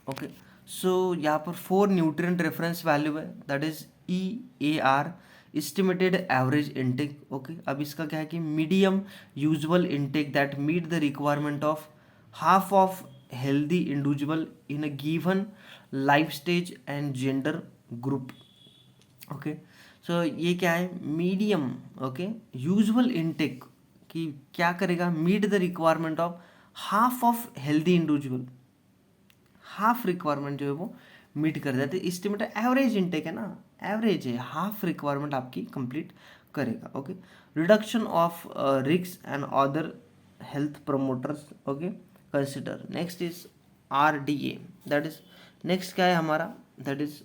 Okay. सो यहाँ पर 4 nutrient reference value है, that is EAR, estimated average intake. Okay, अब इसका क्या है कि medium usual intake that meet the requirement of half of healthy individual in a given life stage and gender group. Okay, so ये क्या है, medium. Okay, usual intake कि क्या करेगा, meet the requirement of half of healthy individual, half requirement जो है वो meet कर जाते हैं। एस्टिमेट एवरेज इनटेक है ना, एवरेज है, हाफ रिक्वायरमेंट आपकी कंप्लीट करेगा। Okay, reduction of risk and other health promoters. Okay, consider. Next is RDA, that is, next क्या है हमारा, दैट इज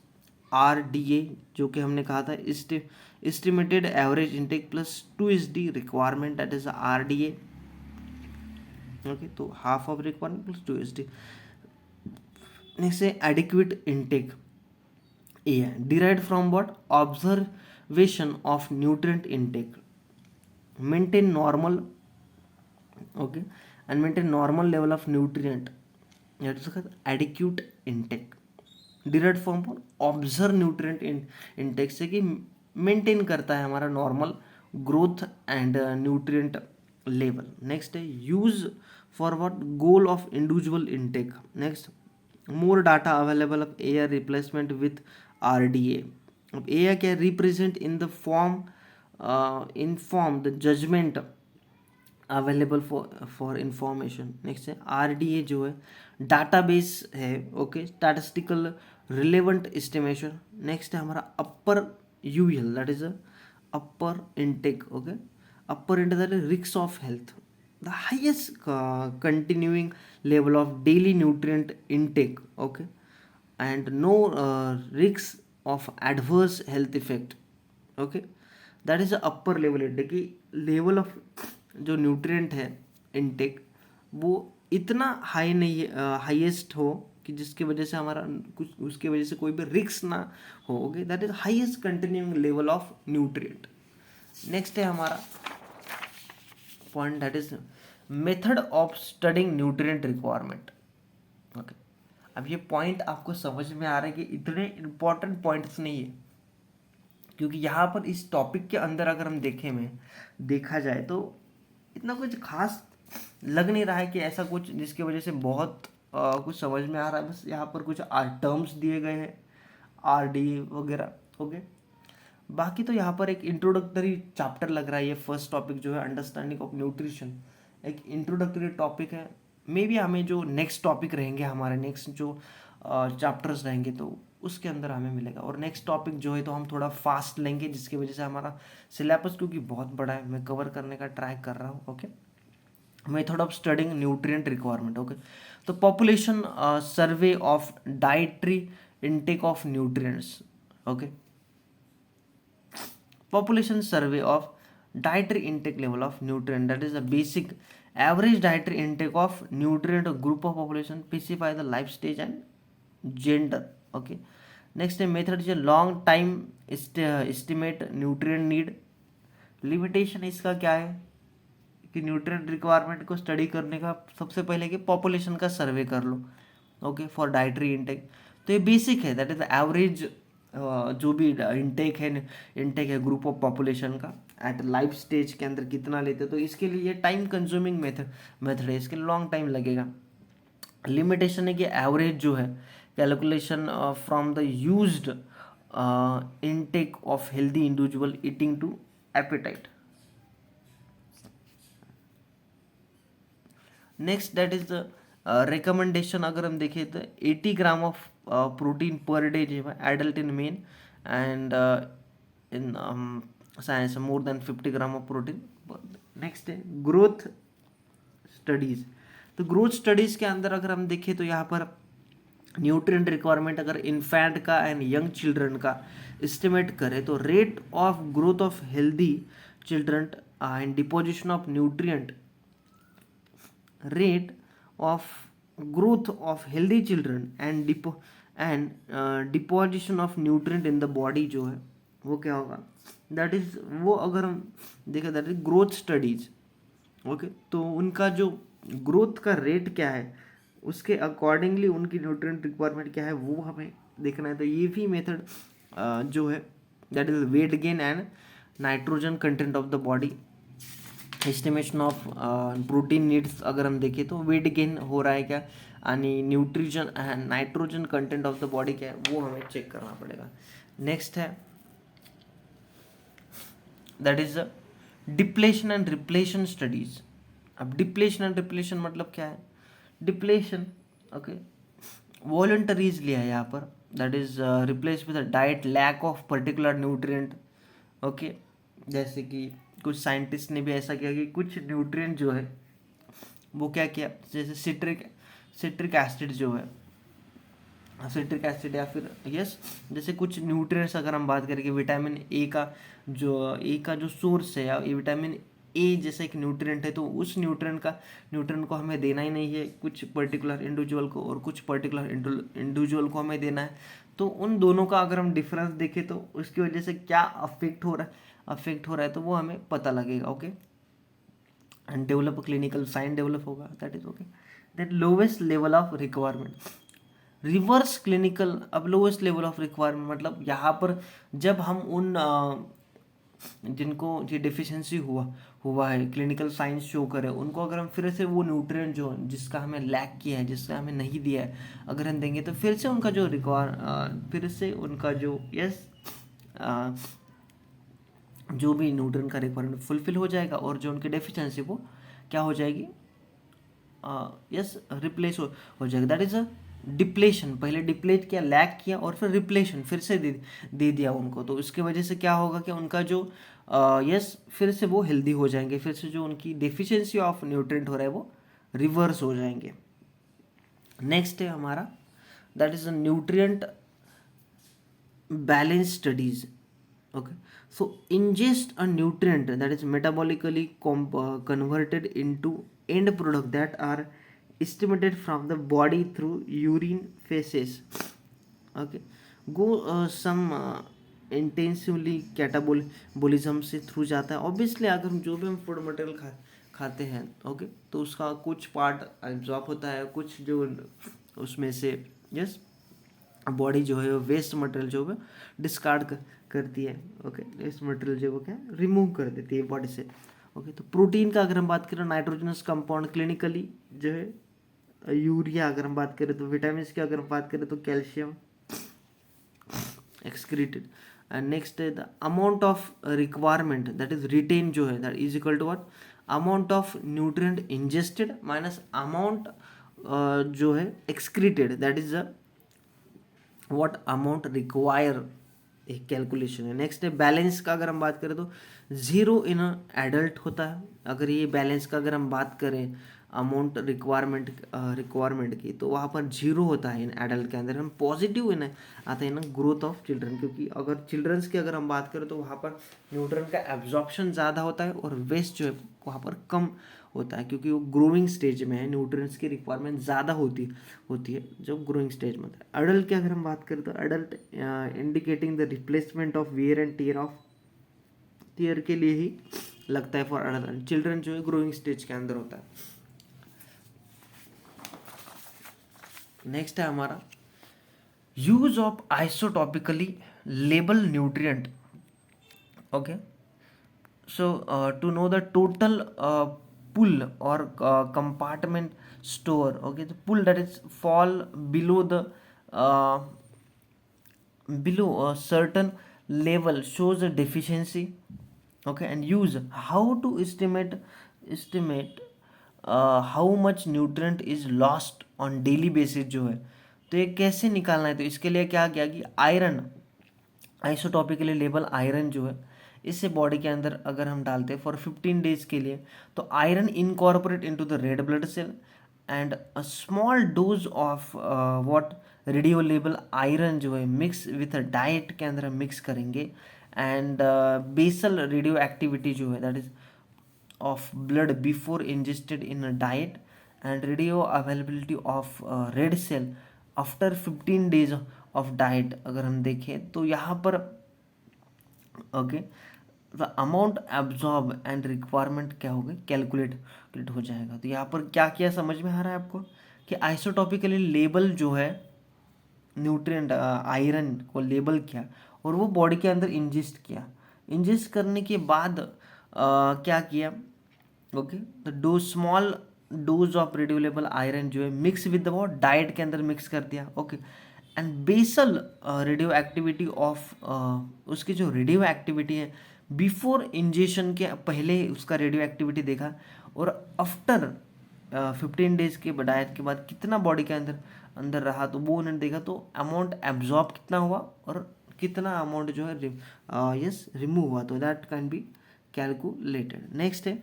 RDA, जो कि हमने कहा था estimated average intake plus 2SD requirement, that is RDA। Okay, तो half of requirement plus 2SD। Next है एडिक्वेट इनटेक, ए है, derived from what, observation of nutrient intake, maintain normal. Okay, and maintain normal level of nutrient, that is adequate intake, derived from observe nutrient intake से कि maintain करता है हमारा normal growth and nutrient level. Next है use for what, goal of individual intake. Next, more data available of AR replacement with RDA. अब AR क्या represent in the form, inform the judgment available for information. Next है RDA जो है database है। Okay, statistical relevant estimation. Next है हमारा अपर UL, that is upper intake. Okay, upper intake that is risk of health, the highest continuing level of daily nutrient intake. Okay, and no risk of adverse health effect. Okay, that is the upper level intake कि level of जो nutrient है intake वो इतना high नहीं है, highest हो कि जिसकी वजह से हमारा कुछ, उसकी वजह से कोई भी रिस्क ना हो। Okay, that is highest continuing level of nutrient. Next है हमारा point, that is method of studying nutrient requirement. Okay, अब ये पॉइंट आपको समझ में आ रहा है कि इतने इंपॉर्टेंट पॉइंट्स नहीं है, क्योंकि यहाँ पर इस टॉपिक के अंदर अगर हम देखा जाए तो इतना कुछ खास लग नहीं रहा है कि ऐसा कुछ जिसकी वजह से बहुत कुछ समझ में आ रहा है। बस यहाँ पर कुछ टर्म्स दिए गए हैं, RDA वगैरह। ओके, बाकी तो यहाँ पर एक इंट्रोडक्टरी चैप्टर लग रहा है। ये फर्स्ट टॉपिक जो है अंडरस्टैंडिंग ऑफ न्यूट्रिशन, एक इंट्रोडक्टरी टॉपिक है। मे बी हमें जो नेक्स्ट टॉपिक रहेंगे, हमारे नेक्स्ट जो चैप्टर्स रहेंगे तो उसके अंदर हमें मिलेगा। और नेक्स्ट टॉपिक जो है तो हम थोड़ा फास्ट लेंगे, जिसकी वजह से हमारा सिलेबस क्योंकि बहुत बड़ा है, मैं कवर करने का ट्राई कर रहा हूँ। Okay, method of studying nutrient requirement. Okay, तो population survey of dietary intake of nutrients. Okay, population survey of dietary intake level of nutrient, that is the basic average dietary intake of nutrient group of population, specify the life stage and gender. Okay, next method is a long time estimate nutrient need। Limitation इसका क्या है कि nutrient requirement को study करने का सबसे पहले कि पॉपुलेशन का सर्वे कर लो। ओके, फॉर डाइटरी इनटेक, तो ये बेसिक है, दैट इज एवरेज जो भी इनटेक है ग्रुप ऑफ पॉपुलेशन का एट लाइफ स्टेज के अंदर कितना लेते हैं, तो इसके लिए ये टाइम कंज्यूमिंग मेथड है, इसके लिए लॉन्ग टाइम लगेगा। लिमिटेशन है कि एवरेज जो है calculation from the used intake of healthy individual eating to appetite. Next that is the recommendation, अगर हम देखें तो 80 gram of protein per day जो है adult in men, and in science more than 50 gram of protein. Next है growth studies, तो growth studies के अंदर अगर हम देखें तो यहाँ पर न्यूट्रिएंट रिक्वायरमेंट अगर इन्फेंट का एंड यंग चिल्ड्रन का एस्टिमेट करें तो rate of growth of healthy children and deposition of nutrient, rate of growth of healthy children and deposition of nutrient in the body जो है वो क्या होगा, दैट इज वो अगर हम देखें that is growth studies. Okay, तो उनका जो ग्रोथ का रेट क्या है उसके अकॉर्डिंगली उनकी न्यूट्रिएंट रिक्वायरमेंट क्या है वो हमें देखना है। तो ये भी मेथड जो है that is weight gain and nitrogen content of the body, estimation of protein needs अगर हम देखें तो वेट गेन हो रहा है क्या, आणि nutrition nitrogen content of the body क्या है वो हमें चेक करना पड़ेगा। नेक्स्ट है that is depletion and repletion studies. अब डिप्लेशन एंड रिप्लेशन मतलब क्या है, डिप्लेशन ओके वॉलंटरीज लिया है यहाँ पर, that is replace with diet lack of particular nutrient okay. जैसे कि कुछ साइंटिस्ट ने भी ऐसा किया कि कुछ न्यूट्रिएंट जो है वो क्या किया, जैसे सिट्रिक एसिड जो है, सिट्रिक एसिड या फिर यस जैसे कुछ न्यूट्रिएंट्स अगर हम बात करें कि विटामिन ए का जो सोर्स है या विटामिन ए जैसे एक न्यूट्रिएंट है, तो उस न्यूट्रिएंट को हमें देना ही नहीं है कुछ पर्टिकुलर इंडिविजुअल को, और कुछ पर्टिकुलर इंडिविजुअल को हमें देना है। तो उन दोनों का अगर हम डिफरेंस देखें तो उसकी वजह से क्या अफेक्ट हो रहा है तो वो हमें पता लगेगा okay. And develop clinical sign develop होगा, that is okay. That lowest level of requirement, reverse clinical. अब लोवेस्ट लेवल ऑफ रिक्वायरमेंट मतलब यहाँ पर जब हम उन जिनको ये डिफिशियंसी हुआ है, क्लिनिकल साइंस शो करे, उनको अगर हम फिर से वो न्यूट्रिएंट जो जिसका हमें लैक किया है, जिसका हमें नहीं दिया है, अगर हम देंगे तो फिर से उनका जो फिर से उनका जो जो भी न्यूट्रिएंट का रिक्वायरमेंट फुलफिल हो जाएगा, और जो उनकी डेफिशिएंसी वो क्या हो जाएगी, रिप्लेस हो जाएगा। दैट इज अ डिप्लेशन, पहले डिप्लेट किया, लैक किया, और फिर रिप्लेशन फिर से दे दिया उनको, तो इसके वजह से क्या होगा कि उनका जो फिर से वो हेल्दी हो जाएंगे, फिर से जो उनकी डेफिशिएंसी ऑफ न्यूट्रिएंट हो रहा है वो रिवर्स हो जाएंगे। नेक्स्ट है हमारा that is a nutrient balance studies okay. So ingest a nutrient that is metabolically converted into end product that are estimated from the body through urine phases okay, go some intensively catabolism से through जाता है। Obviously अगर हम जो भी हम food material खाते हैं ओके, तो उसका कुछ पार्ट एब्जॉर्ब होता है, कुछ जो उसमें से यस बॉडी जो है वेस्ट मटेरियल जो है डिस्कार्ड करती है ओके, वेस्ट मटेरियल जो वो क्या रिमूव कर देती है बॉडी से ओके। तो प्रोटीन का अगर हम बात करें नाइट्रोजनस कंपाउंड क्लिनिकली जो है यूरिया, अगर हम बात करें तो विटामिन की अगर हम बात करें तो कैल्शियम एक्सक्रीटेड। एंड नेक्स्ट है the amount of requirement that is retain जो है that is equal to what, amount of nutrient ingested minus amount जो है excreted, that is the what amount require, एक कैलकुलेशन है। नेक्स्ट है balance का अगर हम बात करें तो जीरो इन एडल्ट होता है। अगर ये बैलेंस का अगर हम बात करें अमाउंट रिक्वायरमेंट की, तो वहाँ पर जीरो होता है इन एडल्ट के अंदर। हम पॉजिटिव इन आता है ना ग्रोथ ऑफ चिल्ड्रन, क्योंकि अगर चिल्ड्रंस की अगर हम बात करें तो वहाँ पर न्यूट्रिएंट का एब्जॉर्प्शन ज़्यादा होता है और वेस्ट जो है वहाँ पर कम होता है, क्योंकि वो ग्रोइंग स्टेज में है, न्यूट्रिएंट्स की रिक्वायरमेंट ज़्यादा होती है जब ग्रोइंग स्टेज में होता है। अडल्ट की अगर हम बात करें तो adult indicating the replacement of wear and tear के लिए ही लगता है फॉर अडल्ट। चिल्ड्रन जो है ग्रोइंग स्टेज के अंदर होता है। नेक्स्ट है हमारा use of isotopically label nutrient okay. So to know the total pull or compartment store okay, the pull that is fall below below a certain level shows a deficiency okay, and use how to estimate how much nutrient is lost on daily basis जो है। तो ये कैसे निकालना है, तो इसके लिए क्या किया कि आयरन आइसोटॉपिकली लेवल आयरन जो है इससे बॉडी के अंदर अगर हम डालते हैं फॉर 15 डेज के लिए, तो iron incorporate into the red blood cell and a small dose of what radio level iron जो है मिक्स विथ डाइट के अंदर हम मिक्स करेंगे। एंड बेसल रेडियो एक्टिविटी जो है that is of blood before ingested in a diet and radio availability of red cell after 15 days of diet अगर हम देखें तो यहाँ पर okay the amount absorb and requirement क्या होगा कैलकुलेट हो जाएगा। तो यहाँ पर क्या समझ में आ रहा है आपको कि आइसोटॉपिकली लेबल जो है न्यूट्रिएंट आयरन को लेबल किया और वो बॉडी के अंदर इंजेस्ट किया। इंजेस्ट करने के बाद क्या किया, ओके, तो do small dose of radiolabel iron जो है मिक्स विद वो डाइट के अंदर मिक्स कर दिया, okay. And basal radioactivity of उसकी जो रेडियो एक्टिविटी है बिफोर इंजेशन के पहले उसका रेडियो एक्टिविटी देखा, और आफ्टर 15 डेज के डाइट के बाद कितना बॉडी के अंदर अंदर रहा तो वो उन्होंने देखा, तो अमाउंट एब्जॉर्ब कितना हुआ और कितना अमाउंट जो है यस रिमूव हुआ, तो that can be calculated. Next है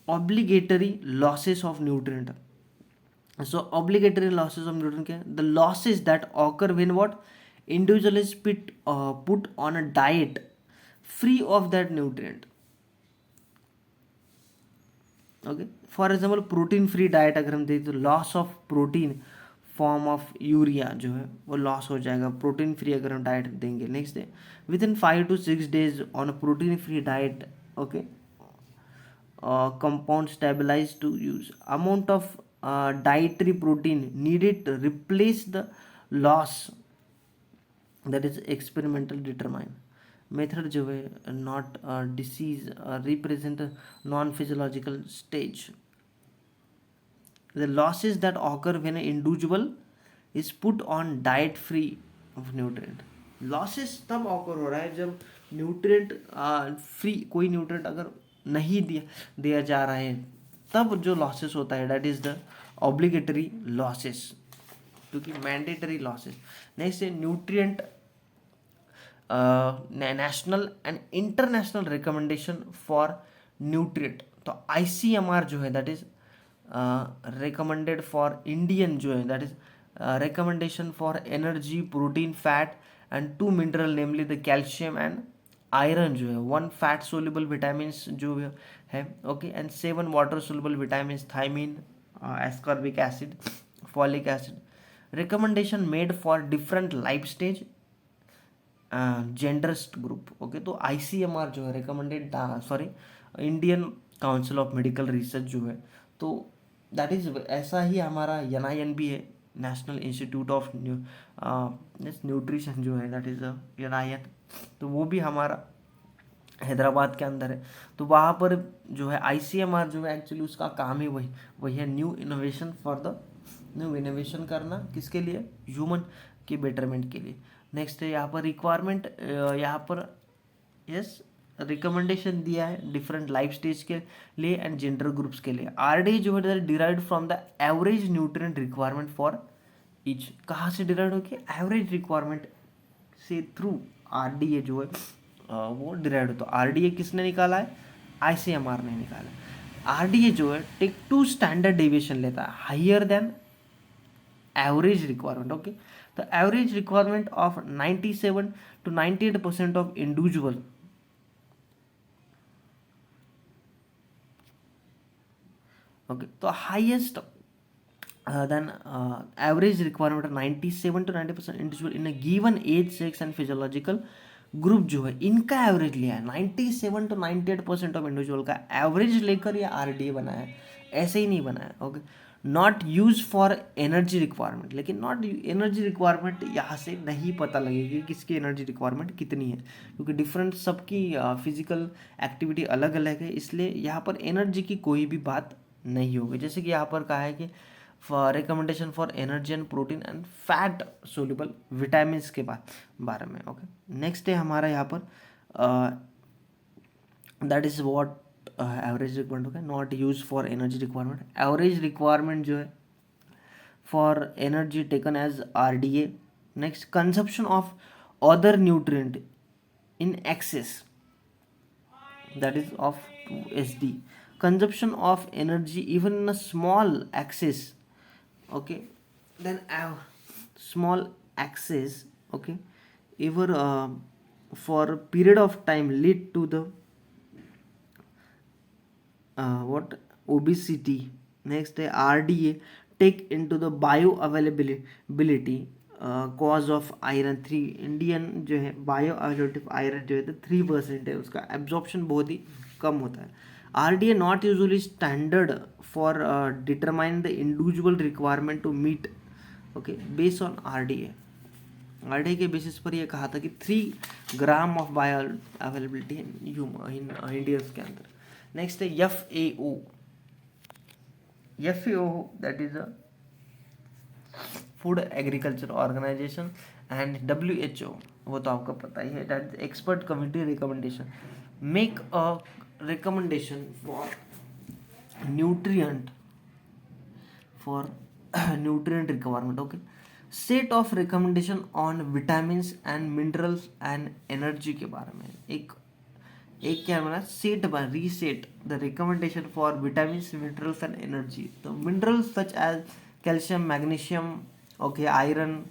obligatory losses of nutrient. So obligatory losses of nutrient क्या है? The losses that occur when what individual is put on a diet free of that nutrient. Okay, for example protein free diet अगर हम दें तो loss of protein form of urea जो है वो loss हो जाएगा प्रोटीन फ्री अगर हम डाइट देंगे। नेक्स्ट है with in 5 to 6 days on a protein free diet, okay, compound stabilized to use amount of dietary protein needed to replace the loss, that is experimental determine method जो है not disease represent a non-physiological stage, the losses that occur when an individual is put on diet free of nutrient। Losses तब occur हो रहा है जब nutrient free कोई nutrient अगर नहीं दिया जा रहा है, तब जो लॉसेस होता है that is the obligatory losses, क्योंकि मैंडेटरी लॉसेस। नेक्स्ट है nutrient national and international recommendation for nutrient, तो ICMR जो है that is recommended for Indian जो है that is recommendation for energy protein fat and 2 mineral namely the calcium and iron जो है 1 fat soluble vitamins जो है, okay, and 7 water soluble vitamins thiamine ascorbic acid folic acid. Recommendation made for different life stage genders group, okay, तो ICMR जो है recommended Indian council of medical research जो है, तो दैट इज ऐसा ही हमारा NIN भी है, नेशनल इंस्टीट्यूट ऑफ न्यूट्रिशन जो है दैट इज NIN, तो वो भी हमारा हैदराबाद के अंदर है। तो वहाँ पर जो है ICMR जो है एक्चुअली उसका काम ही वही है न्यू इनोवेशन करना, किसके लिए, ह्यूमन के बेटरमेंट के लिए। नेक्स्ट है यहाँ पर रिक्वायरमेंट, यहाँ पर यस रिकमेंडेशन दिया है डिफरेंट लाइफ स्टेज के लिए एंड जेंडर ग्रुप्स के लिए। RDA जो है derived from the average nutrient requirement for each, कहाँ से डिराइव होगी, एवरेज रिक्वायरमेंट से थ्रू RDA जो है वो डिराइव। तो RDA किसने निकाला है, ICMR ने निकाला। RDA जो है टेक 2 स्टैंडर्ड डेविएशन लेता है higher than average requirement, okay, तो average requirement of 97 to 98% of individual, okay, तो highest than average requirement 97 to 90% individual in a given age sex and physiological group जो है इनका एवरेज लिया है 97 to 98% ऑफ इंडिविजुअल का एवरेज लेकर ये RDA बनाया है, ऐसे ही नहीं बनाया, okay. Not use for energy requirement, लेकिन नॉट एनर्जी रिक्वायरमेंट यहाँ से नहीं पता लगेगी किसकी एनर्जी रिक्वायरमेंट कितनी है, क्योंकि डिफरेंट सबकी फिजिकल एक्टिविटी अलग अलग है, इसलिए यहाँ पर एनर्जी की कोई भी बात नहीं होगी। जैसे कि यहाँ पर कहा है कि recommendation for energy and protein and fat soluble vitamin के बारे में, ओके। नेक्स्ट है हमारा यहाँ पर that is what average requirement होगा, not use for energy requirement. Average requirement जो है for energy taken as RDA। Next consumption of other nutrient in excess, that is of 2SD, consumption of energy even in a small axis, okay, then small axis, okay, ever for a period of time lead to the what obesity। next है RDA take into the bioavailability cause of iron 3, Indian जो है bio availability iron जो है तो 3% है, उसका absorption बहुत ही कम होता है। RDA not usually standard for determine the individual requirement to meet, okay, based on RDA के बेसिस पर ये कहा था कि 3 gram of bioavailability in Indians के अंदर. नेक्स्ट है FAO. That is a food agriculture organization. And WHO, वो तो आपको पता ही है, that expert committee recommendation make a recommendation for nutrient requirement. Okay, set of recommendation on vitamins and minerals and energy के बारे में. एक क्या बना, set by reset the recommendation for vitamins, minerals and energy. तो minerals such as calcium, magnesium, okay, iron,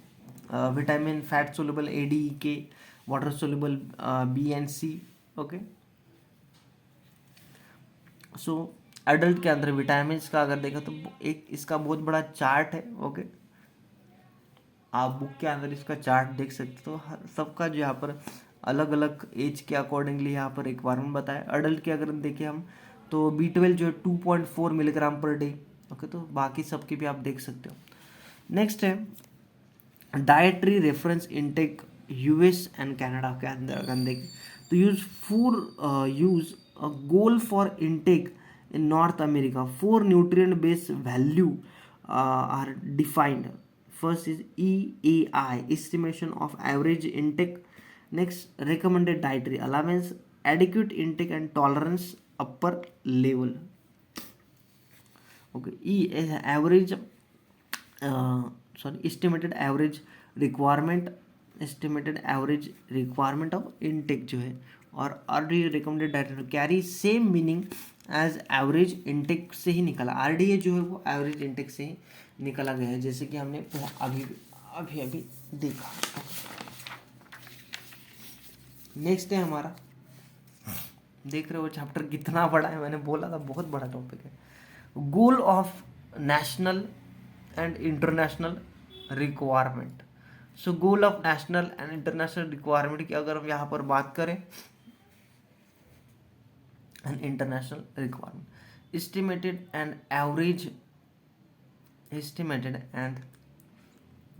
vitamin, fat soluble ADEK, water soluble B and C. Okay, so adult के अंदर vitamin का अगर देखा तो एक इसका बहुत बड़ा चार्ट है. ओके, आप बुक के अंदर इसका चार्ट देख सकते. तो सबका जो यहाँ पर अलग अलग एज के अकॉर्डिंगली यहाँ पर रिक्वायरमेंट बताया. अडल्ट के अगर देखें हम तो B12 जो है 2.4 मिलीग्राम पर डे. ओके, तो बाकी सबके भी आप देख सकते हो. नेक्स्ट है dietary reference intake US and Canada के अंदर अगर देखें तो use a goal for intake in North America. 4 nutrient based value are defined. First is EAI, estimation of average intake. Next, recommended dietary allowance, adequate intake and tolerance upper level. Okay, E is average estimated average requirement of intake जो है. और RDA recommended dietary carry same meaning as average intake से ही निकला. RDA जो है वो average intake से ही निकला गया है, जैसे कि हमने अभी देखा. नेक्स्ट है हमारा, देख रहे हो चैप्टर कितना बड़ा है, मैंने बोला था बहुत बड़ा टॉपिक है. Goal of national and international requirement. So goal of national and international requirement की अगर हम यहाँ पर बात करें, and international requirement, estimated and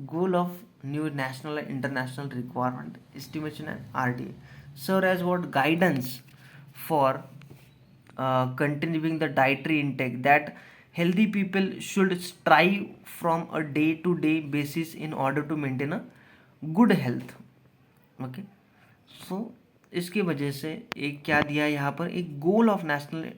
goal of new national and international requirement, estimation and RDA serve as what guidance for continuing the dietary intake that healthy people should strive from a day to day basis in order to maintain a good health. Okay, so इसकी वजह से एक क्या दिया है यहाँ पर, एक गोल ऑफ नेशनल